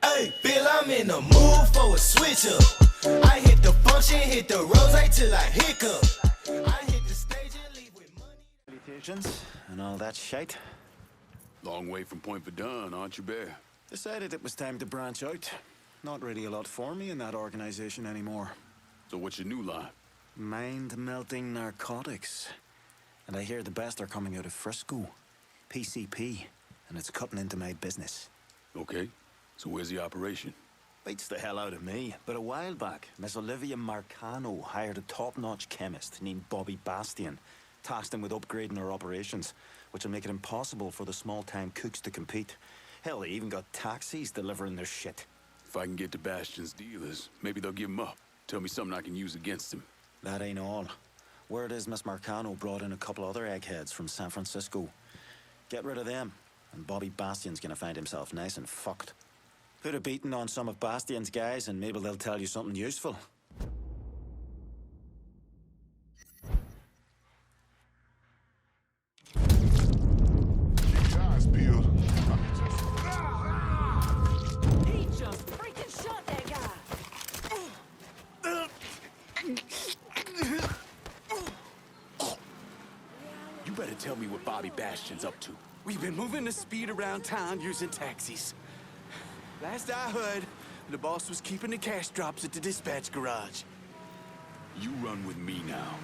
Hey, Bill, I'm in the mood for a switch up. I hit the function, hit the rose till I hiccup. I hit the stage and leave with money. Salutations and all that shite. Long way from Point Verdun, aren't you, Bear? Decided it was time to branch out. Not really a lot for me in that organization anymore. So what's your new line? Mind-melting narcotics. And I hear the best are coming out of Frisco. PCP. And it's cutting into my business. Okay, so where's the operation? Beats the hell out of me. But a while back, Miss Olivia Marcano hired a top-notch chemist named Bobby Bastian. Tasked him with upgrading our operations, which will make it impossible for the small-time cooks to compete. Hell, they even got taxis delivering their shit. If I can get to Bastion's dealers, maybe they'll give him up. Tell me something I can use against him. That ain't all. Word is Miss Marcano brought in a couple other eggheads from San Francisco. Get rid of them, and Bobby Bastian's gonna find himself nice and fucked. Put a beating on some of Bastian's guys, and maybe they'll tell you something useful. He just freaking shot that guy! You better tell me what Bobby Bastion's up to. We've been moving the speed around town using taxis. Last I heard, the boss was keeping the cash drops at the dispatch garage. You run with me now.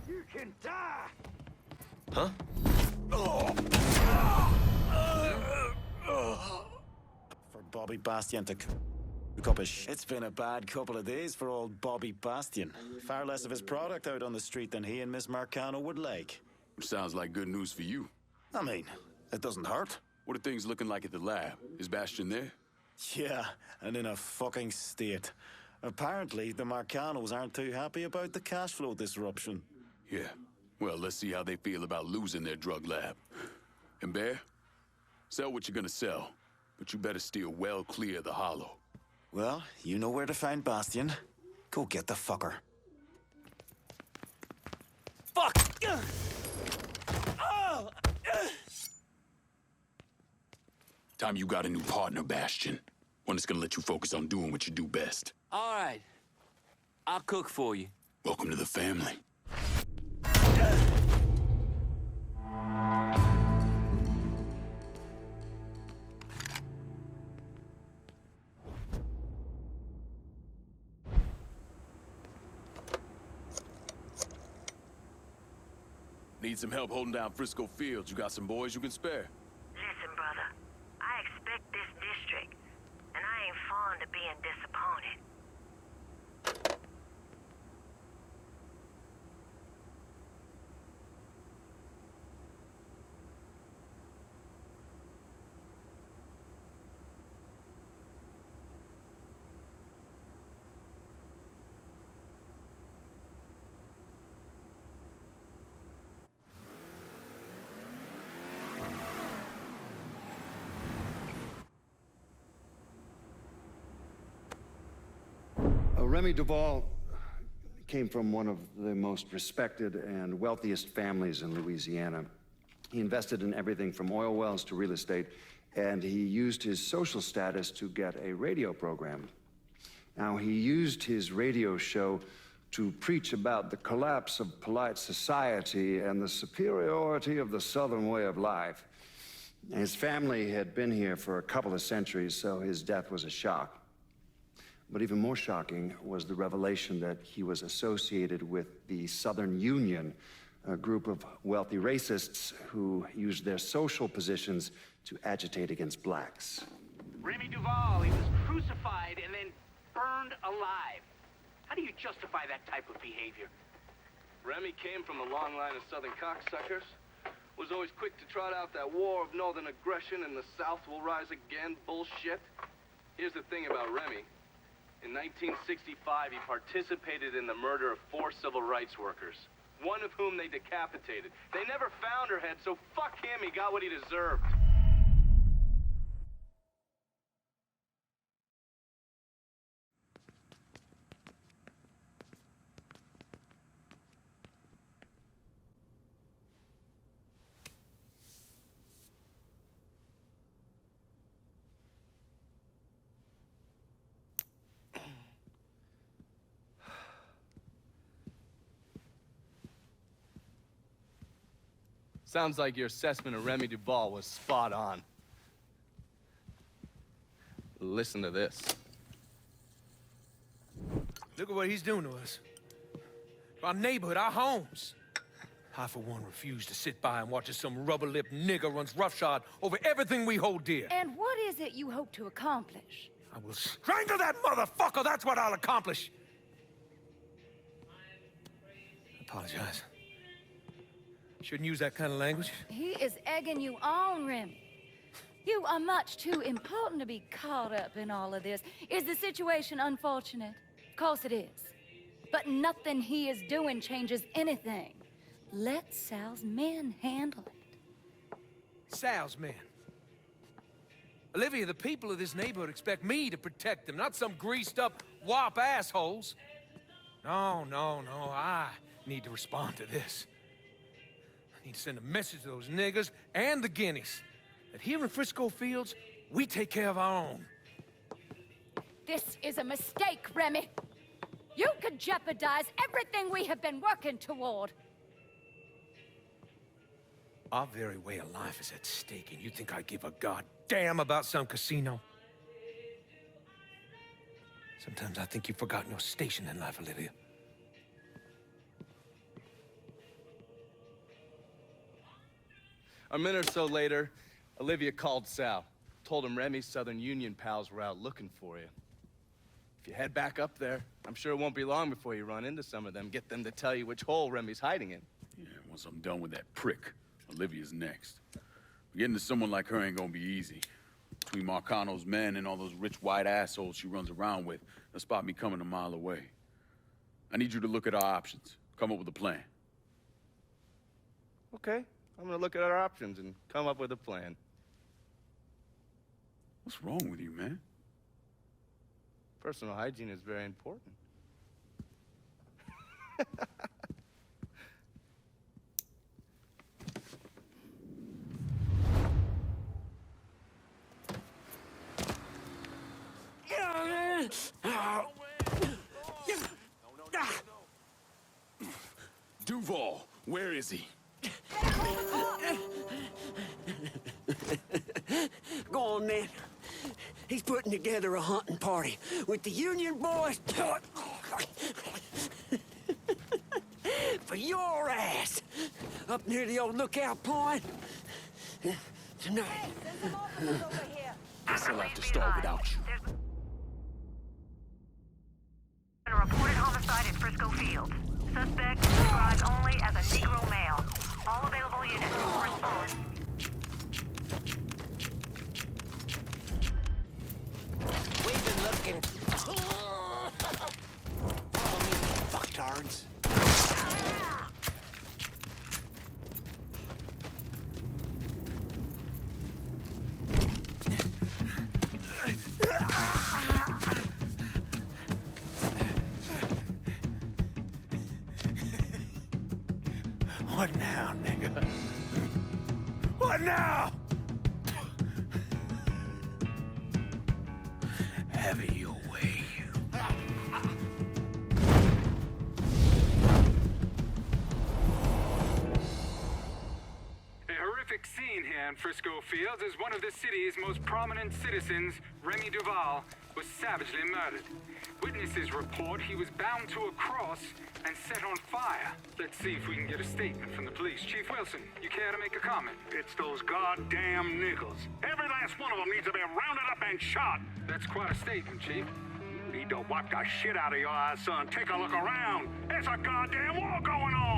You can die! Huh? For Bobby Bastian to cook up his shit. It's been a bad couple of days for old Bobby Bastian. Far less of his product out on the street than he and Miss Marcano would like. Sounds like good news for you. I mean, it doesn't hurt. What are things looking like at the lab? Is Bastion there? Yeah, and in a fucking state. Apparently, the Marcanos aren't too happy about the cash flow disruption. Yeah. Well, let's see how they feel about losing their drug lab. And Bear, sell what you're gonna sell, but you better steer well clear of the hollow. Well, you know where to find Bastian. Go get the fucker. Fuck! Oh! Time you got a new partner, Bastion. One that's gonna let you focus on doing what you do best. All right. I'll cook for you. Welcome to the family. Need some help holding down Frisco Fields? You got some boys you can spare? Listen, brother, I expect this district, and I ain't fond of being disappointed. Remy Duvall came from one of the most respected and wealthiest families in Louisiana. He invested in everything from oil wells to real estate, and he used his social status to get a radio program. Now, he used his radio show to preach about the collapse of polite society and the superiority of the Southern way of life. His family had been here for a couple of centuries, so his death was a shock. But even more shocking was the revelation that he was associated with the Southern Union, a group of wealthy racists who used their social positions to agitate against blacks. Remy Duvall, he was crucified and then burned alive. How do you justify that type of behavior? Remy came from a long line of Southern cocksuckers. Was always quick to trot out that war of northern aggression and the South will rise again bullshit. Here's the thing about Remy. In 1965, he participated in the murder of 4 civil rights workers. one of whom they decapitated. They never found her head, so fuck him, he got what he deserved. Sounds like your assessment of Remy Duval was spot on. Listen to this. Look at what he's doing to us. Our neighborhood, our homes. I, for one, refuse to sit by and watch as some rubber-lipped nigger runs roughshod over everything we hold dear. And what is it you hope to accomplish? I will strangle that motherfucker, that's what I'll accomplish. I apologize. Shouldn't use that kind of language. He is egging you on, Remy. You are much too important to be caught up in all of this. Is the situation unfortunate? Of course it is. But nothing he is doing changes anything. Let Sal's men handle it. Sal's men. Olivia, the people of this neighborhood expect me to protect them, not some greased-up wop assholes. No, I need to respond to this. I need to send a message to those niggas and the guineas that here in Frisco Fields, we take care of our own. This is a mistake, Remy. You could jeopardize everything we have been working toward. Our very way of life is at stake, and you think I give a goddamn about some casino? Sometimes I think you've forgotten your station in life, Olivia. A minute or so later, Olivia called Sal. Told him Remy's Southern Union pals were out looking for you. If you head back up there, I'm sure it won't be long before you run into some of them. Get them to tell you which hole Remy's hiding in. Yeah, once I'm done with that prick, Olivia's next. Getting to someone like her ain't gonna be easy. Between Marcano's men and all those rich white assholes she runs around with, they'll spot me coming a mile away. I need you to look at our options. Come up with a plan. Okay, I'm gonna look at our options and come up with a plan. What's wrong with you, man? Personal hygiene is very important. Duval, where is he? Go on, man. He's putting together a hunting party with the Union boys. For your ass. Up near the old lookout point. Tonight. Guess I'll have to start without you. A reported homicide in Frisco Fields. Suspect described only as a Negro male. All available units will respond. We've been looking. Follow me, fucktards. What now, nigga? What now? Have it your way. A horrific scene here in Frisco Fields as one of the city's most prominent citizens, Remy Duval, was savagely murdered. Witnesses report he was bound to a cross and set on fire. Let's see if we can get a statement from the police. Chief Wilson, you care to make a comment? It's those goddamn niggles. Every last one of them needs to be rounded up and shot. That's quite a statement, Chief. Need to wipe the shit out of your eyes, son. Take a look around. There's a goddamn war going on.